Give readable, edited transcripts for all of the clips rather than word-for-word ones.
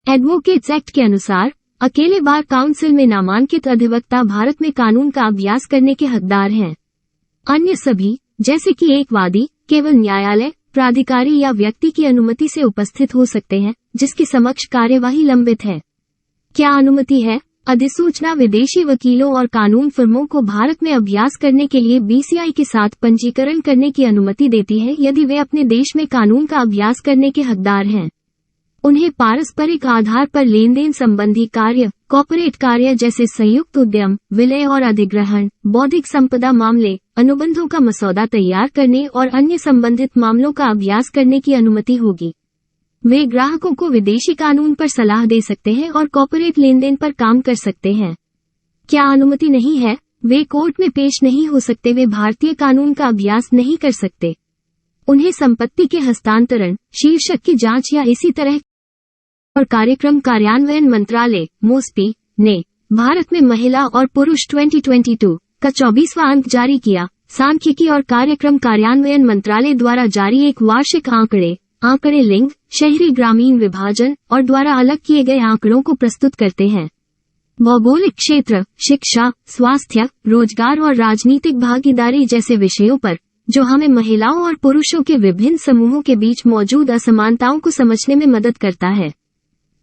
Advocates act के अनुसार अकेले बार काउंसिल में नामांकित अधिवक्ता भारत में कानून का अभ्यास करने के हकदार हैं। अन्य सभी, जैसे कि एक वादी, केवल न्यायालय, प्राधिकारी या व्यक्ति की अनुमति से उपस्थित हो सकते हैं जिसके समक्ष कार्यवाही लंबित है। क्या अनुमति है? अधिसूचना विदेशी वकीलों और कानून फर्मों को भारत में अभ्यास करने के लिए बीसीआई के साथ पंजीकरण करने की अनुमति देती है यदि वे अपने देश में कानून का अभ्यास करने के हकदार हैं। उन्हें पारस्परिक आधार पर लेनदेन संबंधी कार्य, कॉर्पोरेट कार्य जैसे संयुक्त उद्यम, विलय और अधिग्रहण, बौद्धिक संपदा मामले, अनुबंधों का मसौदा तैयार करने और अन्य संबंधित मामलों का अभ्यास करने की अनुमति होगी। वे ग्राहकों को विदेशी कानून पर सलाह दे सकते हैं और कॉर्पोरेट लेनदेन पर काम कर सकते हैं। क्या अनुमति नहीं है? वे कोर्ट में पेश नहीं हो सकते, वे भारतीय कानून का अभ्यास नहीं कर सकते। उन्हें संपत्ति के हस्तांतरण, शीर्षक की जांच या इसी तरह और कार्यक्रम कार्यान्वयन मंत्रालय मोस्पी ने भारत में महिला और पुरुष 2022 का 24वां अंक जारी किया। सांख्यिकी और कार्यक्रम कार्यान्वयन मंत्रालय द्वारा जारी एक वार्षिक आंकड़े लिंग, शहरी ग्रामीण विभाजन और द्वारा अलग किए गए आंकड़ों को प्रस्तुत करते हैं। भौगोलिक क्षेत्र, शिक्षा, स्वास्थ्य, रोजगार और राजनीतिक भागीदारी जैसे विषयों पर, जो हमें महिलाओं और पुरुषों के विभिन्न समूहों के बीच मौजूद असमानताओं को समझने में मदद करता है।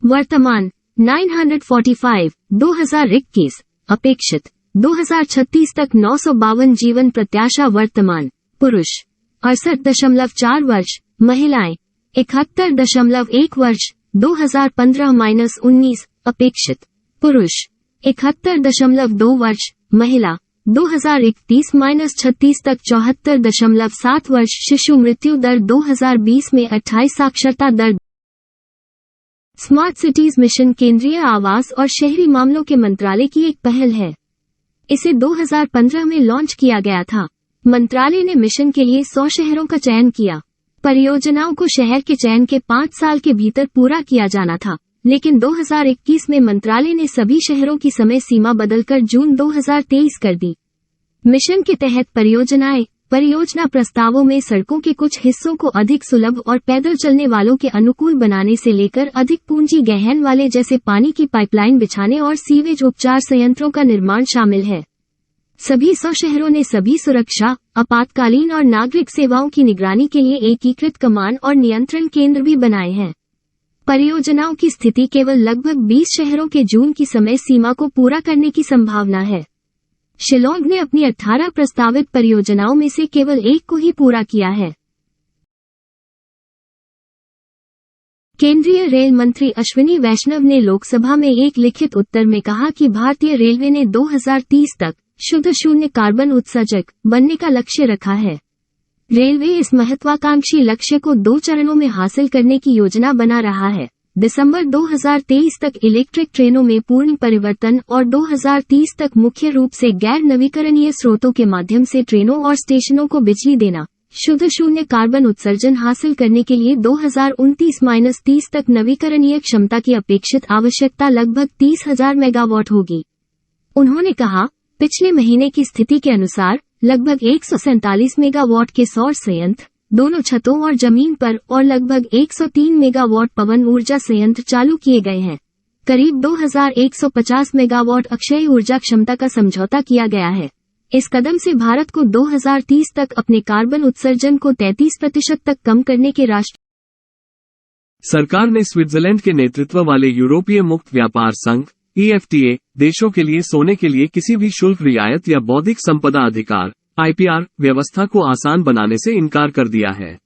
वर्तमान 945 2021 अपेक्षित 2036 तक 952 जीवन प्रत्याशा। वर्तमान पुरुष 68.4 वर्ष, महिलाएं 71.1 वर्ष। 2015-19 अपेक्षित पुरुष 71.2 वर्ष, महिला 2031-36 तक 74.7 वर्ष। शिशु मृत्यु दर 2020 में 28। साक्षरता दर। स्मार्ट सिटीज मिशन केंद्रीय आवास और शहरी मामलों के मंत्रालय की एक पहल है। इसे 2015 में लॉन्च किया गया था। मंत्रालय ने मिशन के लिए 100 शहरों का चयन किया। परियोजनाओं को शहर के चयन के 5 साल के भीतर पूरा किया जाना था, लेकिन 2021 में मंत्रालय ने सभी शहरों की समय सीमा बदलकर जून 2023 कर दी। मिशन के तहत परियोजना प्रस्तावों में सड़कों के कुछ हिस्सों को अधिक सुलभ और पैदल चलने वालों के अनुकूल बनाने से लेकर अधिक पूंजी गहन वाले जैसे पानी की पाइपलाइन बिछाने और सीवेज उपचार संयंत्रों का निर्माण शामिल है। सभी 100 शहरों ने सभी सुरक्षा, आपातकालीन और नागरिक सेवाओं की निगरानी के लिए एकीकृत कमान और नियंत्रण केंद्र भी बनाए हैं। परियोजनाओं की स्थिति केवल लगभग 20 शहरों के जून की समय सीमा को पूरा करने की संभावना है। शिलोंग ने अपनी 18 प्रस्तावित परियोजनाओं में से केवल 1 को ही पूरा किया है। केंद्रीय रेल मंत्री अश्विनी वैष्णव ने लोकसभा में एक लिखित उत्तर में कहा कि भारतीय रेलवे ने 2030 तक शुद्ध शून्य कार्बन उत्सर्जक बनने का लक्ष्य रखा है। रेलवे इस महत्वाकांक्षी लक्ष्य को 2 चरणों में हासिल करने की योजना बना रहा है। दिसंबर 2023 तक इलेक्ट्रिक ट्रेनों में पूर्ण परिवर्तन और 2030 तक मुख्य रूप से गैर नवीकरणीय स्रोतों के माध्यम से ट्रेनों और स्टेशनों को बिजली देना। शुद्ध शून्य कार्बन उत्सर्जन हासिल करने के लिए 2029-30 तक नवीकरणीय क्षमता की अपेक्षित आवश्यकता लगभग 30,000 मेगावाट होगी। उन्होंने कहा, पिछले महीने की स्थिति के अनुसार लगभग 147 मेगावाट के सौर संयंत्र दोनों छतों और जमीन पर और लगभग 103 मेगावाट पवन ऊर्जा संयंत्र चालू किए गए हैं। करीब 2150 मेगावाट अक्षय ऊर्जा क्षमता का समझौता किया गया है। इस कदम से भारत को 2030 तक अपने कार्बन उत्सर्जन को 33% तक कम करने के राष्ट्र। सरकार ने स्विट्जरलैंड के नेतृत्व वाले यूरोपीय मुक्त व्यापार संघ EFTA देशों के लिए सोने के लिए किसी भी शुल्क रियायत या बौद्धिक संपदा अधिकार IPR व्यवस्था को आसान बनाने से इनकार कर दिया है।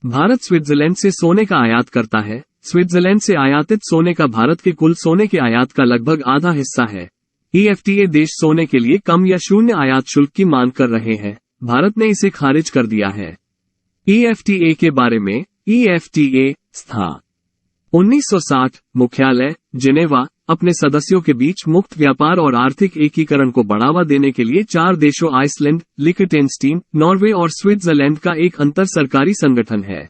भारत स्विट्जरलैंड से सोने का आयात करता है। स्विट्जरलैंड से आयातित सोने का भारत के कुल सोने के आयात का लगभग आधा हिस्सा है। EFTA देश सोने के लिए कम या शून्य आयात शुल्क की मांग कर रहे हैं। भारत ने इसे खारिज कर दिया है। EFTA के बारे में EFTA स्थान 1960 मुख्यालय जिनेवा अपने सदस्यों के बीच मुक्त व्यापार और आर्थिक एकीकरण को बढ़ावा देने के लिए 4 देशों आइसलैंड, लिखटेनस्टीन, नॉर्वे और स्विट्जरलैंड का एक अंतर सरकारी संगठन है।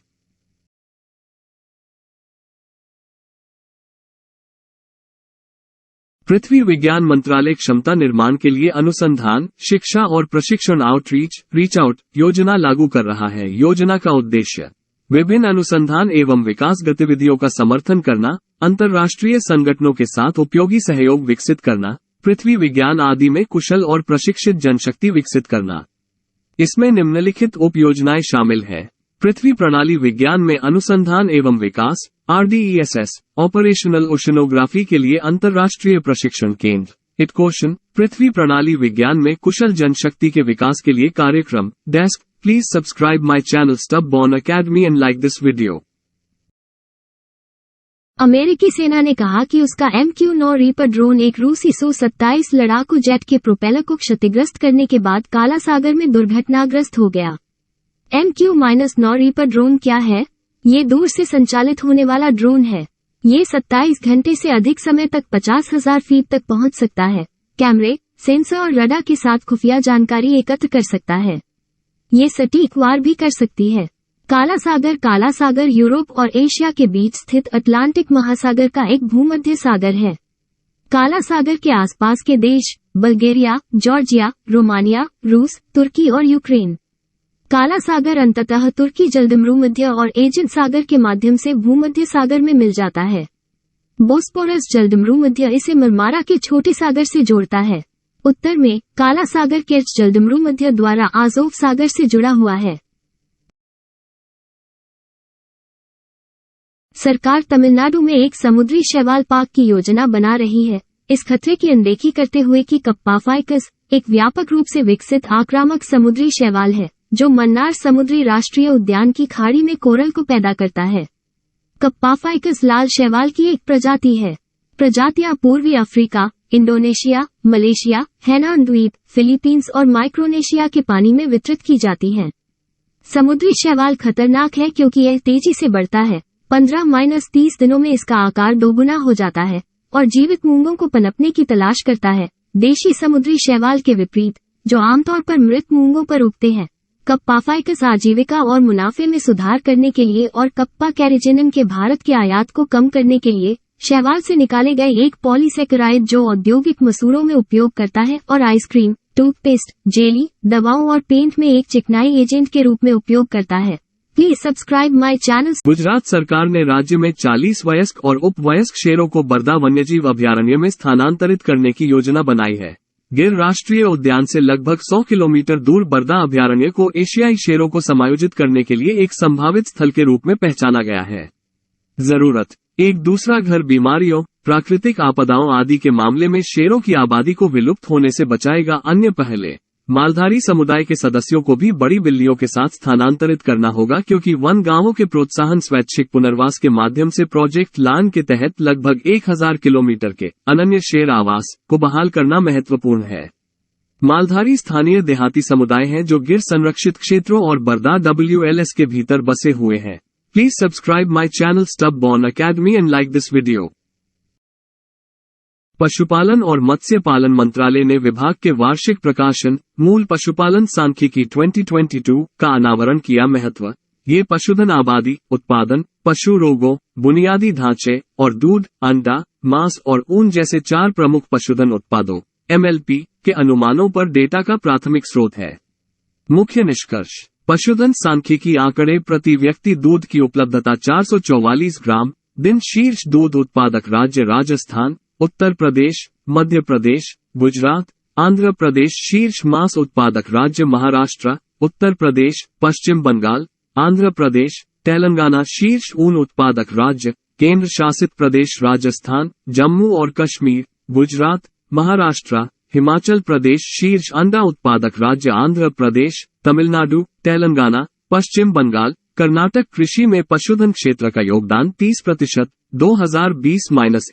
पृथ्वी विज्ञान मंत्रालय क्षमता निर्माण के लिए अनुसंधान, शिक्षा और प्रशिक्षण रीच आउट योजना लागू कर रहा है। योजना का उद्देश्य विभिन्न अनुसंधान एवं विकास गतिविधियों का समर्थन करना, अंतर्राष्ट्रीय संगठनों के साथ उपयोगी सहयोग विकसित करना, पृथ्वी विज्ञान आदि में कुशल और प्रशिक्षित जनशक्ति विकसित करना। इसमें निम्नलिखित उप योजनाएं शामिल हैं। पृथ्वी प्रणाली विज्ञान में अनुसंधान एवं विकास, RDESS, ऑपरेशनल ओशनोग्राफी के लिए अंतर्राष्ट्रीय प्रशिक्षण केंद्र, इटकोशन, पृथ्वी प्रणाली विज्ञान में कुशल जनशक्ति के विकास के लिए कार्यक्रम, desk. Please subscribe my channel Stubborn Academy and like this video. अमेरिकी सेना ने कहा कि उसका MQ-9 रीपर ड्रोन एक रूसी Su-27 लड़ाकू जेट के प्रोपेलर को क्षतिग्रस्त करने के बाद काला सागर में दुर्घटनाग्रस्त हो गया। MQ-9 रीपर ड्रोन क्या है? ये दूर से संचालित होने वाला ड्रोन है। ये 27 घंटे से अधिक समय तक 50,000 फीट तक पहुंच सकता है। कैमरे, सेंसर और रडार के साथ खुफिया जानकारी एकत्र कर सकता है। ये सटीक वार भी कर सकती है। काला सागर यूरोप और एशिया के बीच स्थित अटलांटिक महासागर का एक भूमध्य सागर है। काला सागर के आसपास के देश बल्गेरिया, जॉर्जिया, रोमानिया, रूस, तुर्की और यूक्रेन। काला सागर अंततः तुर्की जलदमरूमध्य और एजेंट सागर के माध्यम से भूमध्य सागर में मिल जाता है। बोस्पोरस जलदमरूमध्य इसे मरमारा के छोटे सागर से जोड़ता है। उत्तर में काला सागर केर्च जलदमरूमध्य द्वारा आज़ोव सागर से जुड़ा हुआ है। सरकार तमिलनाडु में एक समुद्री शैवाल पार्क की योजना बना रही है, इस खतरे की अनदेखी करते हुए कि कप्पा फाइकस एक व्यापक रूप से विकसित आक्रामक समुद्री शैवाल है, जो मन्नार समुद्री राष्ट्रीय उद्यान की खाड़ी में कोरल को पैदा करता है। कप्पा फाइकस लाल शैवाल की एक प्रजाति है। प्रजातियां पूर्वी अफ्रीका, इंडोनेशिया, मलेशिया, हैनान द्वीप, फिलीपींस और माइक्रोनेशिया के पानी में वितरित की जाती हैं। समुद्री शैवाल खतरनाक है क्योंकि यह तेजी से बढ़ता है। 15-30 दिनों में इसका आकार दोगुना हो जाता है और जीवित मूंगों को पनपने की तलाश करता है, देशी समुद्री शैवाल के विपरीत, जो आमतौर पर मृत मूंगों पर उगते हैं। कप्पा फाइकस आजीविका और मुनाफे में सुधार करने के लिए और कप्पा कैरिजेनम के भारत के आयात को कम करने के लिए शैवाल से निकाले गए एक पॉलीसेकेराइड जो औद्योगिक मसूड़ों में उपयोग करता है और आइसक्रीम, टूथपेस्ट, जेली, दवाओं और पेंट में एक चिकनाई एजेंट के रूप में उपयोग करता है। Please subscribe my channel. Gujarat सरकार ने राज्य में 40 वयस्क और उपवयस्क शेरों को बरदा वन्यजीव अभयारण्य में स्थानांतरित करने की योजना बनाई है। गिर राष्ट्रीय उद्यान से लगभग 100 किलोमीटर दूर बरदा अभयारण्य को एशियाई शेरों को समायोजित करने के लिए एक संभावित स्थल के रूप में पहचाना गया है। जरूरत, एक दूसरा घर बीमारियों, प्राकृतिक आपदाओं आदि के मामले में शेरों की आबादी को विलुप्त होने से बचाएगा। अन्य पहले, मालधारी समुदाय के सदस्यों को भी बड़ी बिल्लियों के साथ स्थानांतरित करना होगा क्योंकि वन गांवों के प्रोत्साहन स्वैच्छिक पुनर्वास के माध्यम से प्रोजेक्ट लान के तहत लगभग 1000 किलोमीटर के अनन्य शेर आवास को बहाल करना महत्वपूर्ण है। मालधारी स्थानीय देहाती समुदाय हैं जो गिर संरक्षित क्षेत्रों और बरदा WLS के भीतर बसे हुए हैं। Please subscribe my channel Stubborn Academy and like this video. पशुपालन और मत्स्य पालन मंत्रालय ने विभाग के वार्षिक प्रकाशन मूल पशुपालन सांख्यिकी 2022 का अनावरण किया। महत्व, ये पशुधन आबादी, उत्पादन, पशु रोगों, बुनियादी ढांचे और दूध, अंडा, मांस और ऊन जैसे 4 प्रमुख पशुधन उत्पादों MLP के अनुमानों पर डेटा का प्राथमिक स्रोत है। मुख्य निष्कर्ष, पशुधन सांख्यिकी आंकड़े प्रति व्यक्ति दूध की उपलब्धता 444 ग्राम दिन। शीर्ष दूध उत्पादक राज्य राजस्थान, उत्तर प्रदेश, मध्य प्रदेश, गुजरात, आंध्र प्रदेश। शीर्ष मांस उत्पादक राज्य महाराष्ट्र, उत्तर प्रदेश, पश्चिम बंगाल, आंध्र प्रदेश, तेलंगाना। शीर्ष ऊन उत्पादक राज्य केंद्र शासित प्रदेश राजस्थान, जम्मू और कश्मीर, गुजरात, महाराष्ट्र, हिमाचल प्रदेश। शीर्ष अंडा उत्पादक राज्य आंध्र प्रदेश, तमिलनाडु, तेलंगाना, पश्चिम बंगाल, कर्नाटक। कृषि में पशुधन क्षेत्र का योगदान 30%, 2020-21।